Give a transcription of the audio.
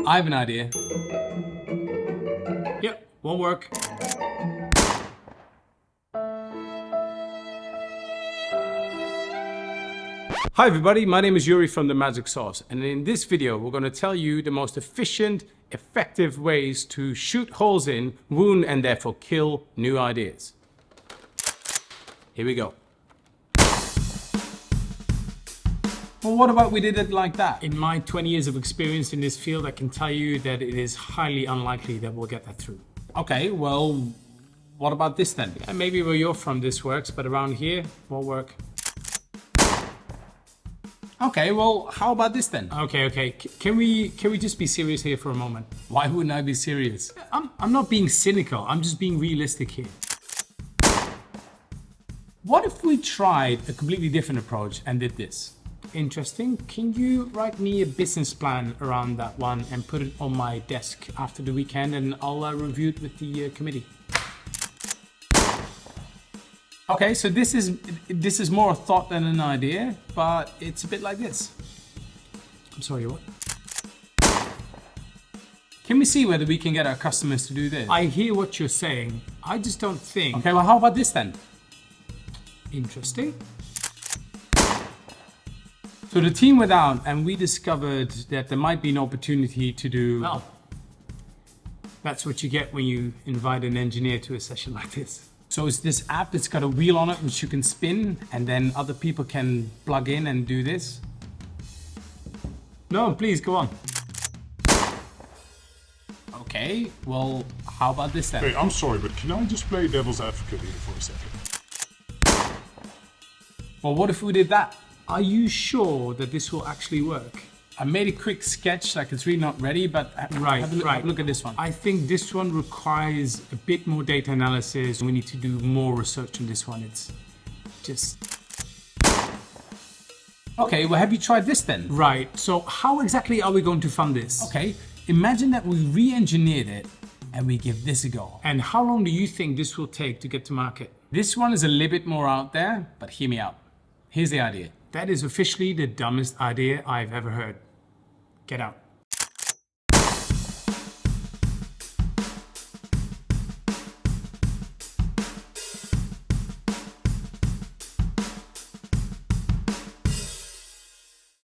I have an idea. Yep, won't work. Hi everybody, my name is Yuri from The Magic Sauce, and in this video we're going to tell you the most efficient, effective ways to shoot holes in, wound and therefore kill new ideas. Here we go. Well, what about we did it like that? In my 20 years of experience in this field, I can tell you that it is highly unlikely that we'll get that through. Okay, well, what about this then? And maybe where you're from this works, but around here, won't work. Okay, well, how about this then? Okay. Can we just be serious here for a moment? Why wouldn't I be serious? I'm not being cynical. I'm just being realistic here. What if we tried a completely different approach and did this? Interesting. Can you write me a business plan around that one and put it on my desk after the weekend, and I'll review it with the committee. Okay, so this is more a thought than an idea, but it's a bit like this. I'm sorry, what? Can we see whether we can get our customers to do this? I hear what you're saying. I just don't think... Okay, well, how about this then? Interesting. So the team went out and we discovered that there might be an opportunity to do... Well, that's what you get when you invite an engineer to a session like this. So it's this app that's got a wheel on it which you can spin, and then other people can plug in and do this? No, please go on. Okay, well, how about this then? Hey, I'm sorry, but can I just play devil's advocate here for a second? Well, what if we did that? Are you sure that this will actually work? I made a quick sketch, like it's really not ready, but have a look at this one. I think this one requires a bit more data analysis. We need to do more research on this one. It's just... Okay, well, have you tried this then? Right, so how exactly are we going to fund this? Okay, imagine that we re-engineered it and we give this a go. And how long do you think this will take to get to market? This one is a little bit more out there, but hear me out. Here's the idea. That is officially the dumbest idea I've ever heard. Get out.